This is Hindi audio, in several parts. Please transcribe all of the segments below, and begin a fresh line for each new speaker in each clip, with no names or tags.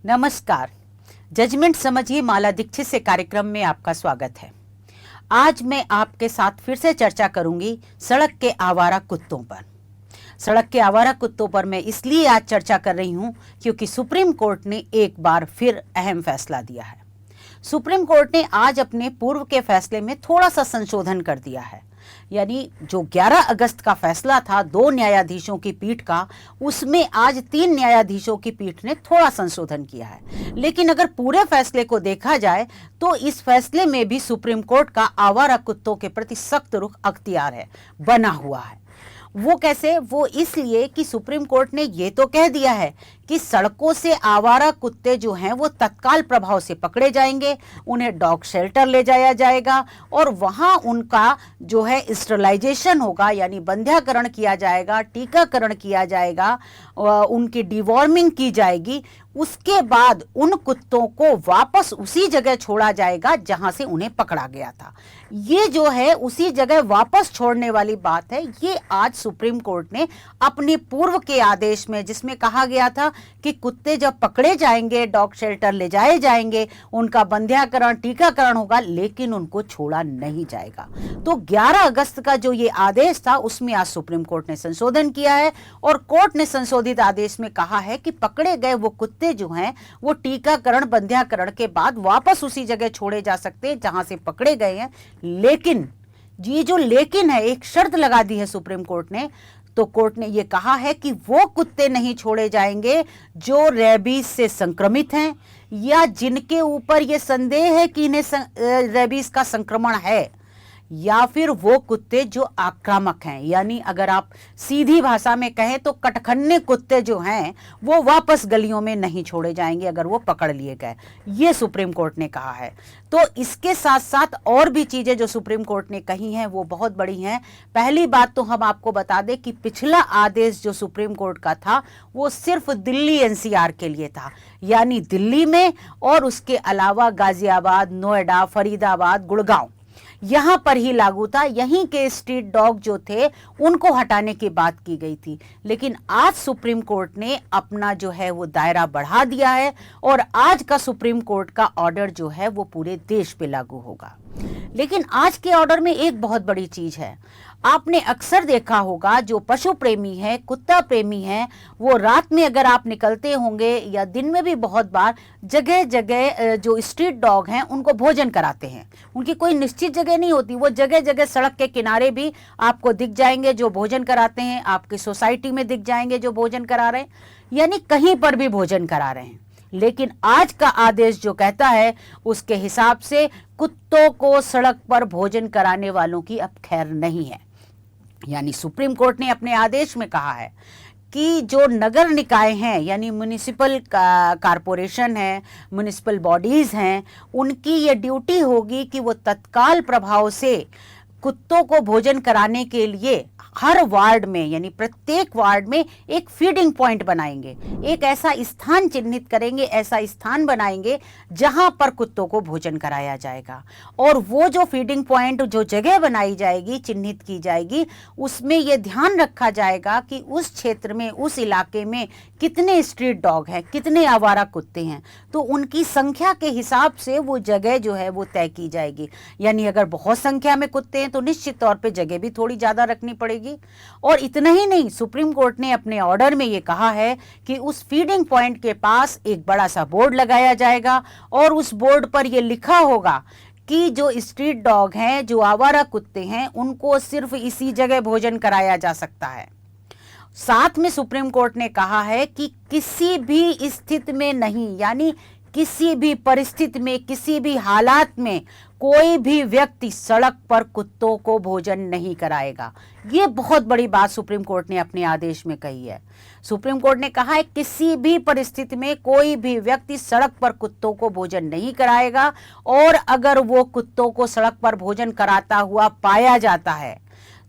नमस्कार। जजमेंट समझिए माला दीक्षित से कार्यक्रम में आपका स्वागत है। आज मैं आपके साथ फिर से चर्चा करूंगी सड़क के आवारा कुत्तों पर। सड़क के आवारा कुत्तों पर मैं इसलिए आज चर्चा कर रही हूं क्योंकि सुप्रीम कोर्ट ने एक बार फिर अहम फैसला दिया है। सुप्रीम कोर्ट ने आज अपने पूर्व के फैसले में थोड़ा सा संशोधन कर दिया है। यानी जो 11 अगस्त का फैसला था 2 न्यायाधीशों की पीठ का, उसमें आज 3 न्यायाधीशों की पीठ ने थोड़ा संशोधन किया है। लेकिन अगर पूरे फैसले को देखा जाए तो इस फैसले में भी सुप्रीम कोर्ट का आवारा कुत्तों के प्रति सख्त रुख अख्तियार है, बना हुआ है। वो कैसे? वो इसलिए कि सुप्रीम कोर्ट ने ये तो कह दिया है कि सड़कों से आवारा कुत्ते जो हैं वो तत्काल प्रभाव से पकड़े जाएंगे, उन्हें डॉग शेल्टर ले जाया जाएगा और वहां उनका जो है स्टरलाइजेशन होगा, यानी बंध्याकरण किया जाएगा, टीकाकरण किया जाएगा, उनकी डिवॉर्मिंग की जाएगी। उसके बाद उन कुत्तों को वापस उसी जगह छोड़ा जाएगा जहां से उन्हें पकड़ा गया था। ये जो है उसी जगह वापस छोड़ने वाली बात है। ये आज सुप्रीम कोर्ट ने अपने पूर्व के आदेश में, जिसमें कहा गया था कि कुत्ते जब पकड़े जाएंगे डॉग शेल्टर ले जाए जाएंगे, उनका बंध्याकरण टीकाकरण होगा, लेकिन उनको छोड़ा नहीं जाएगा। तो 11 अगस्त का जो ये आदेश था उसमें आज सुप्रीम कोर्ट ने संशोधन किया है और कोर्ट ने संशोधित आदेश में कहा है कि पकड़े गए वो कुत्ते जो हैं वो टीकाकरण बंध्याकरण के बाद वापस उसी जगह छोड़े जा सकते हैं जहां से पकड़े गए हैं। लेकिन ये जो लेकिन है, एक शर्त लगा दी है सुप्रीम कोर्ट ने। तो कोर्ट ने ये कहा है कि वो कुत्ते नहीं छोड़े जाएंगे जो रेबीज से संक्रमित हैं या जिनके ऊपर ये संदेह है कि इन्हें रेबीज का संक्रमण है, या फिर वो कुत्ते जो आक्रामक हैं, यानी अगर आप सीधी भाषा में कहें तो कटखन्ने कुत्ते जो हैं वो वापस गलियों में नहीं छोड़े जाएंगे अगर वो पकड़ लिए गए। ये सुप्रीम कोर्ट ने कहा है। तो इसके साथ साथ और भी चीजें जो सुप्रीम कोर्ट ने कही हैं वो बहुत बड़ी हैं। पहली बात तो हम आपको बता दें कि पिछला आदेश जो सुप्रीम कोर्ट का था वो सिर्फ दिल्ली एनसीआर के लिए था, यानी दिल्ली में और उसके अलावा गाजियाबाद, नोएडा, फरीदाबाद, गुड़गांव, यहां पर ही लागू था। यहीं के स्ट्रीट डॉग जो थे उनको हटाने की बात की गई थी। लेकिन आज सुप्रीम कोर्ट ने अपना जो है वो दायरा बढ़ा दिया है और आज का सुप्रीम कोर्ट का ऑर्डर जो है वो पूरे देश पे लागू होगा। लेकिन आज के ऑर्डर में एक बहुत बड़ी चीज है। आपने अक्सर देखा होगा, जो पशु प्रेमी है, कुत्ता प्रेमी है, वो रात में अगर आप निकलते होंगे या दिन में भी बहुत बार जगह जगह जो स्ट्रीट डॉग हैं उनको भोजन कराते हैं। उनकी कोई निश्चित जगह नहीं होती, वो जगह जगह सड़क के किनारे भी आपको दिख जाएंगे जो भोजन कराते हैं, आपकी सोसाइटी में दिख जाएंगे जो भोजन करा रहे हैं, यानी कहीं पर भी भोजन करा रहे हैं। लेकिन आज का आदेश जो कहता है उसके हिसाब से कुत्तों को सड़क पर भोजन कराने वालों की अब खैर नहीं है। यानी सुप्रीम कोर्ट ने अपने आदेश में कहा है कि जो नगर निकाय हैं, यानी म्युनिसिपल कारपोरेशन है, म्युनिसिपल बॉडीज हैं, उनकी ये ड्यूटी होगी कि वो तत्काल प्रभाव से कुत्तों को भोजन कराने के लिए हर वार्ड में, यानी प्रत्येक वार्ड में एक फीडिंग पॉइंट बनाएंगे, एक ऐसा स्थान चिन्हित करेंगे, ऐसा स्थान बनाएंगे जहां पर कुत्तों को भोजन कराया जाएगा। और वो जो फीडिंग पॉइंट, जो जगह बनाई जाएगी, चिन्हित की जाएगी, उसमें ये ध्यान रखा जाएगा कि उस क्षेत्र में, उस इलाके में कितने स्ट्रीट डॉग हैं, कितने आवारा कुत्ते हैं। तो उनकी संख्या के हिसाब से वो जगह जो है वो तय की जाएगी। यानी अगर बहुत संख्या में कुत्ते हैं तो निश्चित तौर पे जगह भी थोड़ी ज्यादा रखनी पड़ेगी। और इतना ही नहीं, सुप्रीम कोर्ट ने अपने ऑर्डर में ये कहा है कि उस फीडिंग पॉइंट के पास एक बड़ा सा बोर्ड लगाया जाएगा और उस बोर्ड पर यह लिखा होगा कि जो स्ट्रीट डॉग हैं, जो आवारा कुत्ते हैं, उनको सिर्फ इसी जगह भोजन कराया जा सकता है। साथ में सुप्रीम कोर्ट ने कहा है कि किसी भी स्थिति में नहीं, यानी किसी भी परिस्थिति में, किसी भी हालात में कोई भी व्यक्ति सड़क पर कुत्तों को भोजन नहीं कराएगा। ये बहुत बड़ी बात सुप्रीम कोर्ट ने अपने आदेश में कही है। सुप्रीम कोर्ट ने कहा है किसी भी परिस्थिति में कोई भी व्यक्ति सड़क पर कुत्तों को भोजन नहीं कराएगा, और अगर वो कुत्तों को सड़क पर भोजन कराता हुआ पाया जाता है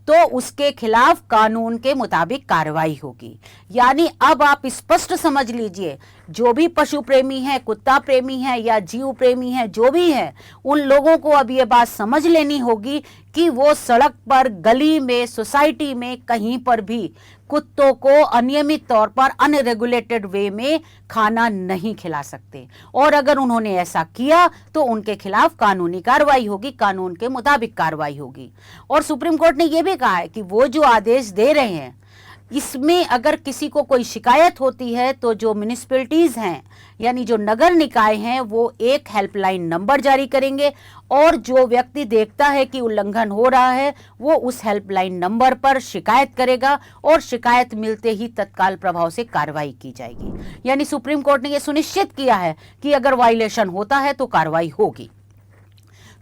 तो उसके खिलाफ कानून के मुताबिक कार्रवाई होगी। यानी अब आप स्पष्ट समझ लीजिए, जो भी पशु प्रेमी है, कुत्ता प्रेमी है या जीव प्रेमी है, जो भी है, उन लोगों को अब ये बात समझ लेनी होगी कि वो सड़क पर, गली में, सोसाइटी में कहीं पर भी कुत्तों को अनियमित तौर पर अनरेगुलेटेड वे में खाना नहीं खिला सकते, और अगर उन्होंने ऐसा किया तो उनके खिलाफ कानूनी कार्रवाई होगी, कानून के मुताबिक कार्रवाई होगी। और सुप्रीम कोर्ट ने यह भी कहा है कि वो जो आदेश दे रहे हैं इसमें अगर किसी को कोई शिकायत होती है तो जो म्युनिसिपैलिटीज हैं यानी जो नगर निकाय हैं वो एक हेल्पलाइन नंबर जारी करेंगे, और जो व्यक्ति देखता है कि उल्लंघन हो रहा है वो उस हेल्पलाइन नंबर पर शिकायत करेगा और शिकायत मिलते ही तत्काल प्रभाव से कार्रवाई की जाएगी। यानी सुप्रीम कोर्ट ने यह सुनिश्चित किया है कि अगर वायलेशन होता है तो कार्रवाई होगी।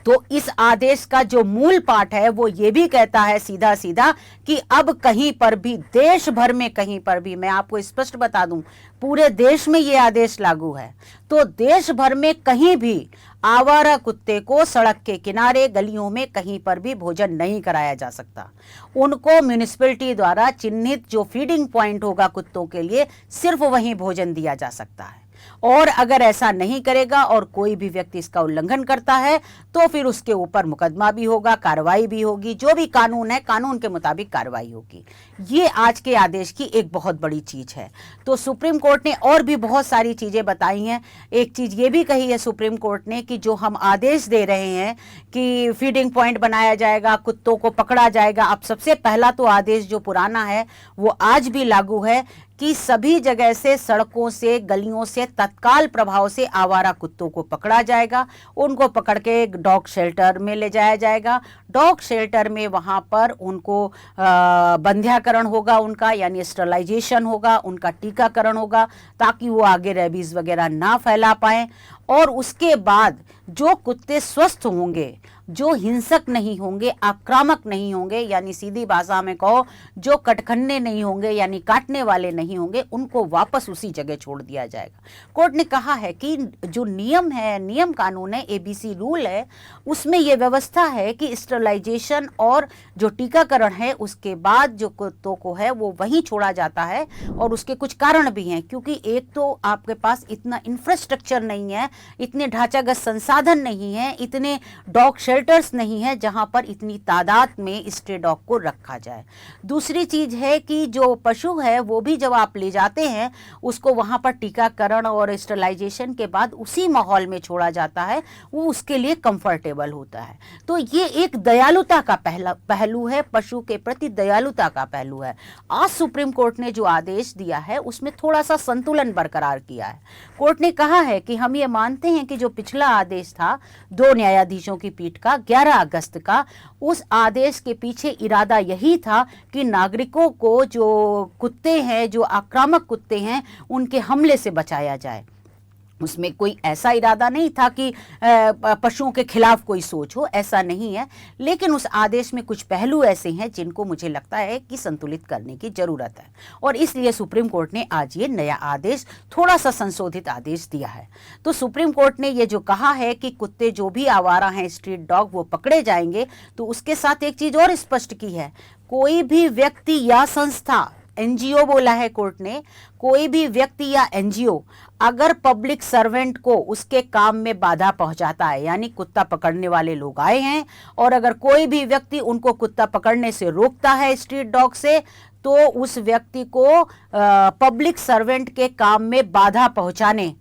तो इस आदेश का जो मूल पाठ है वो ये भी कहता है सीधा सीधा कि अब कहीं पर भी, देश भर में कहीं पर भी, मैं आपको स्पष्ट बता दूं, पूरे देश में ये आदेश लागू है, तो देश भर में कहीं भी आवारा कुत्ते को सड़क के किनारे, गलियों में कहीं पर भी भोजन नहीं कराया जा सकता। उनको म्युनिसिपैलिटी द्वारा चिन्हित जो फीडिंग पॉइंट होगा कुत्तों के लिए, सिर्फ वहीं भोजन दिया जा सकता है। और अगर ऐसा नहीं करेगा और कोई भी व्यक्ति इसका उल्लंघन करता है तो फिर उसके ऊपर मुकदमा भी होगा, कार्रवाई भी होगी, जो भी कानून है कानून के मुताबिक कार्रवाई होगी। ये आज के आदेश की एक बहुत बड़ी चीज है। तो सुप्रीम कोर्ट ने और भी बहुत सारी चीजें बताई हैं। एक चीज ये भी कही है सुप्रीम कोर्ट ने कि जो हम आदेश दे रहे हैं कि फीडिंग पॉइंट बनाया जाएगा, कुत्तों को पकड़ा जाएगा, अब सबसे पहला तो आदेश जो पुराना है वो आज भी लागू है कि सभी जगह से, सड़कों से, गलियों से तत्काल प्रभाव से आवारा कुत्तों को पकड़ा जाएगा, उनको पकड़ के डॉग शेल्टर में ले जाया जाएगा। डॉग शेल्टर में वहां पर उनको बंध्याकरण होगा, उनका यानी स्टरलाइजेशन होगा, उनका टीकाकरण होगा ताकि वो आगे रेबीज वगैरह ना फैला पाए। और उसके बाद जो कुत्ते स्वस्थ होंगे, जो हिंसक नहीं होंगे, आक्रामक नहीं होंगे, यानी सीधी भाषा में कहो जो कटखन्ने नहीं होंगे यानी काटने वाले नहीं होंगे, उनको वापस उसी जगह छोड़ दिया जाएगा। कोर्ट ने कहा है कि जो नियम है, नियम कानून है, एबीसी रूल है, उसमें यह व्यवस्था है कि स्टरलाइजेशन और जो टीकाकरण है उसके बाद जो कुत्तों को है वो वहीं छोड़ा जाता है। और उसके कुछ कारण भी हैं, क्योंकि एक तो आपके पास इतना इंफ्रास्ट्रक्चर नहीं है, इतने ढांचागत संसाधन नहीं है, इतने डॉग शेल्टर्स नहीं है जहां पर इतनी तादाद में स्ट्रे डॉग को रखा जाए। दूसरी चीज है कि जो पशु है वो भी जब आप ले जाते हैं उसको वहां पर टीकाकरण और स्टरलाइजेशन के बाद उसी माहौल में छोड़ा जाता है, वो उसके लिए कंफर्टेबल होता है। तो ये एक दयालुता का पहलू है, पशु के प्रति दयालुता का पहलू है। आज सुप्रीम कोर्ट ने जो आदेश दिया है उसमें थोड़ा सा संतुलन बरकरार किया है। कोर्ट ने कहा है कि हम ये मानते हैं कि जो पिछला आदेश था 2 न्यायाधीशों की पीठ का 11 अगस्त का, उस आदेश के पीछे इरादा यही था कि नागरिकों को जो कुत्ते हैं, जो आक्रामक कुत्ते हैं, उनके हमले से बचाया जाए। उसमें कोई ऐसा इरादा नहीं था कि पशुओं के खिलाफ कोई सोच हो, ऐसा नहीं है। लेकिन उस आदेश में कुछ पहलू ऐसे हैं जिनको मुझे लगता है कि संतुलित करने की जरूरत है, और इसलिए सुप्रीम कोर्ट ने आज ये नया आदेश, थोड़ा सा संशोधित आदेश दिया है। तो सुप्रीम कोर्ट ने ये जो कहा है कि कुत्ते जो भी आवारा हैं, स्ट्रीट डॉग, वो पकड़े जाएंगे, तो उसके साथ एक चीज और स्पष्ट की है, कोई भी व्यक्ति या संस्था, एनजीओ बोला है कोर्ट ने, कोई भी व्यक्ति या एनजीओ अगर पब्लिक सर्वेंट को उसके काम में बाधा पहुंचाता है, यानी कुत्ता पकड़ने वाले लोग आए हैं और अगर कोई भी व्यक्ति उनको कुत्ता पकड़ने से रोकता है स्ट्रीट डॉग से, तो उस व्यक्ति को पब्लिक सर्वेंट के काम में बाधा पहुंचाने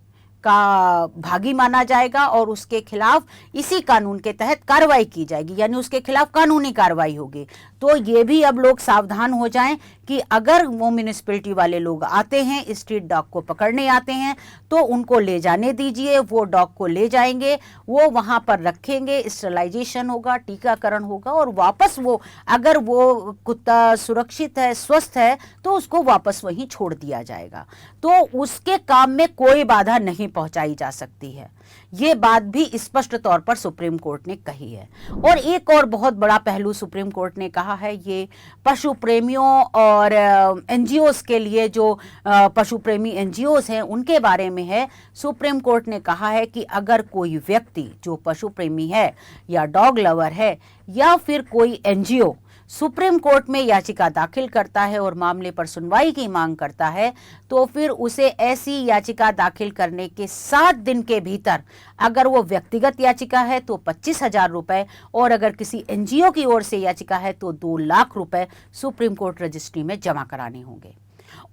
का भागी माना जाएगा और उसके खिलाफ इसी कानून के तहत कार्रवाई की जाएगी, यानी उसके खिलाफ कानूनी कार्रवाई होगी। तो ये भी अब लोग सावधान हो जाएं कि अगर वो म्युनिसिपैलिटी वाले लोग आते हैं, स्ट्रीट डॉग को पकड़ने आते हैं, तो उनको ले जाने दीजिए। वो डॉग को ले जाएंगे, वो वहां पर रखेंगे, स्टरलाइजेशन होगा, टीकाकरण होगा, और वापस वो, अगर वो कुत्ता सुरक्षित है, स्वस्थ है, तो उसको वापस वहीं छोड़ दिया जाएगा। तो उसके काम में कोई बाधा नहीं पहुंचाई जा सकती है। ये बात भी स्पष्ट तौर पर सुप्रीम कोर्ट ने कही है। और एक और बहुत बड़ा पहलू सुप्रीम कोर्ट ने कहा है, ये पशु प्रेमियों और एनजीओस के लिए, जो पशु प्रेमी एनजीओस हैं उनके बारे में है। सुप्रीम कोर्ट ने कहा है कि अगर कोई व्यक्ति जो पशु प्रेमी है या डॉग लवर है या फिर कोई एनजीओ सुप्रीम कोर्ट में याचिका दाखिल करता है और मामले पर सुनवाई की मांग करता है, तो फिर उसे ऐसी याचिका दाखिल करने के 7 दिन के भीतर, अगर वो व्यक्तिगत याचिका है तो 25,000 रुपए, और अगर किसी एनजीओ की ओर से याचिका है तो 2 लाख रुपए सुप्रीम कोर्ट रजिस्ट्री में जमा कराने होंगे।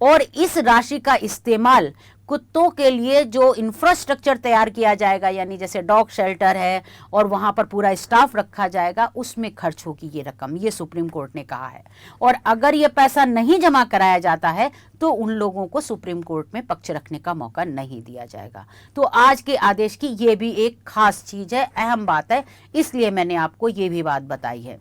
और इस राशि का इस्तेमाल कुत्तों के लिए जो इंफ्रास्ट्रक्चर तैयार किया जाएगा, यानी जैसे डॉग शेल्टर है और वहां पर पूरा स्टाफ रखा जाएगा, उसमें खर्च होगी ये रकम, ये सुप्रीम कोर्ट ने कहा है। और अगर ये पैसा नहीं जमा कराया जाता है तो उन लोगों को सुप्रीम कोर्ट में पक्ष रखने का मौका नहीं दिया जाएगा। तो आज के आदेश की ये भी एक खास चीज है, अहम बात है, इसलिए मैंने आपको ये भी बात बताई है।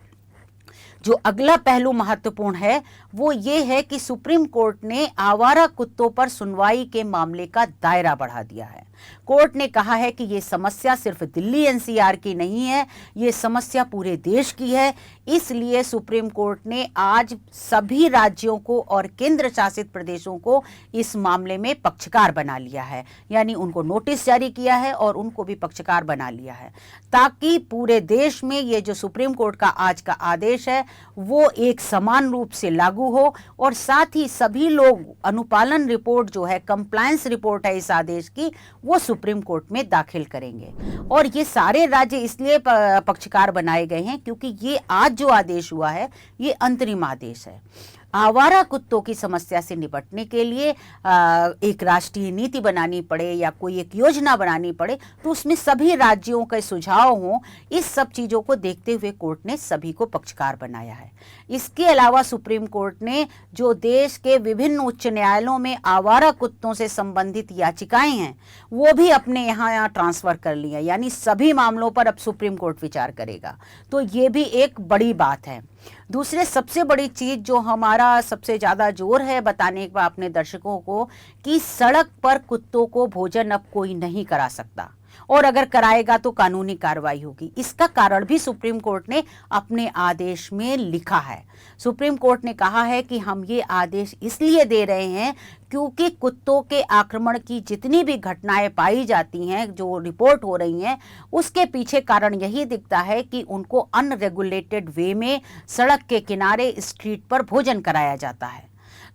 जो अगला पहलू महत्वपूर्ण है वो ये है कि सुप्रीम कोर्ट ने आवारा कुत्तों पर सुनवाई के मामले का दायरा बढ़ा दिया है। कोर्ट ने कहा है कि ये समस्या सिर्फ दिल्ली एनसीआर की नहीं है, ये समस्या पूरे देश की है। इसलिए सुप्रीम कोर्ट ने आज सभी राज्यों को और केंद्र शासित प्रदेशों को इस मामले में पक्षकार बना लिया है, यानी उनको नोटिस जारी किया है और उनको भी पक्षकार बना लिया है, ताकि पूरे देश में ये जो सुप्रीम कोर्ट का आज का आदेश है वो एक समान रूप से लागू हो, और साथ ही सभी लोग अनुपालन रिपोर्ट जो है, कंप्लायंस रिपोर्ट है इस आदेश की, वो सुप्रीम कोर्ट में दाखिल करेंगे। और ये सारे राज्य इसलिए पक्षकार बनाए गए हैं क्योंकि ये आज जो आदेश हुआ है ये अंतरिम आदेश है। आवारा कुत्तों की समस्या से निपटने के लिए एक राष्ट्रीय नीति बनानी पड़े या कोई एक योजना बनानी पड़े तो उसमें सभी राज्यों के सुझाव हों, इस सब चीज़ों को देखते हुए कोर्ट ने सभी को पक्षकार बनाया है। इसके अलावा सुप्रीम कोर्ट ने जो देश के विभिन्न उच्च न्यायालयों में आवारा कुत्तों से संबंधित याचिकाएं हैं वो भी अपने यहाँ ट्रांसफर कर ली है, यानी सभी मामलों पर अब सुप्रीम कोर्ट विचार करेगा। तो ये भी एक बड़ी बात है। दूसरे सबसे बड़ी चीज जो हमारा सबसे ज्यादा जोर है बताने का अपने दर्शकों को, कि सड़क पर कुत्तों को भोजन अब कोई नहीं करा सकता, और अगर कराएगा तो कानूनी कार्रवाई होगी। इसका कारण भी सुप्रीम कोर्ट ने अपने आदेश में लिखा है। सुप्रीम कोर्ट ने कहा है कि हम ये आदेश इसलिए दे रहे हैं क्योंकि कुत्तों के आक्रमण की जितनी भी घटनाएं पाई जाती हैं, जो रिपोर्ट हो रही हैं, उसके पीछे कारण यही दिखता है कि उनको अनरेगुलेटेड वे में सड़क के किनारे स्ट्रीट पर भोजन कराया जाता है।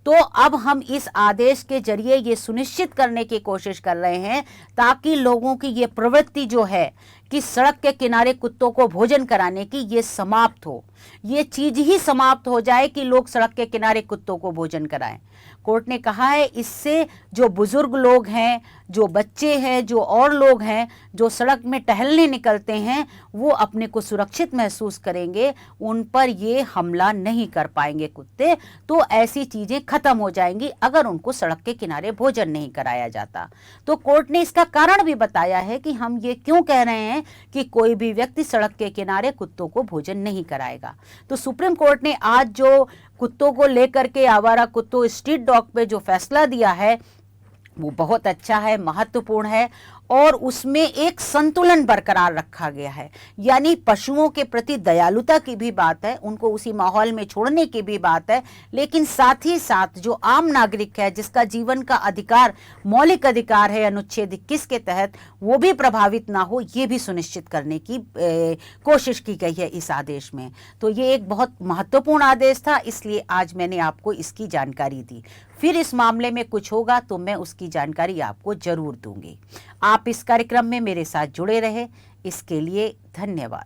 तो अब हम इस आदेश के जरिए ये सुनिश्चित करने की कोशिश कर रहे हैं ताकि लोगों की ये प्रवृत्ति जो है कि सड़क के किनारे कुत्तों को भोजन कराने की, ये समाप्त हो, ये चीज ही समाप्त हो जाए कि लोग सड़क के किनारे कुत्तों को भोजन कराएं। कोर्ट ने कहा है इससे जो बुजुर्ग लोग हैं, जो बच्चे हैं, जो और लोग हैं जो सड़क में टहलने निकलते हैं, वो अपने को सुरक्षित महसूस करेंगे, उन पर ये हमला नहीं कर पाएंगे कुत्ते। तो ऐसी चीजें खत्म हो जाएंगी अगर उनको सड़क के किनारे भोजन नहीं कराया जाता। तो कोर्ट ने इसका कारण भी बताया है कि हम ये क्यों कह रहे हैं कि कोई भी व्यक्ति सड़क के किनारे कुत्तों को भोजन नहीं कराएगा। तो सुप्रीम कोर्ट ने आज जो कुत्तों को लेकर के, आवारा कुत्तों, स्ट्रीट डॉग पे जो फैसला दिया है वो बहुत अच्छा है, महत्वपूर्ण है, और उसमें एक संतुलन बरकरार रखा गया है। यानी पशुओं के प्रति दयालुता की भी बात है, उनको उसी माहौल में छोड़ने की भी बात है, लेकिन साथ ही साथ जो आम नागरिक है जिसका जीवन का अधिकार, मौलिक अधिकार है अनुच्छेद 21 के तहत, वो भी प्रभावित ना हो, ये भी सुनिश्चित करने की कोशिश की गई है इस आदेश में। तो ये एक बहुत महत्वपूर्ण आदेश था, इसलिए आज मैंने आपको इसकी जानकारी दी। फिर इस मामले में कुछ होगा तो मैं उसकी जानकारी आपको जरूर दूंगी। आप इस कार्यक्रम में मेरे साथ जुड़े रहे, इसके लिए धन्यवाद।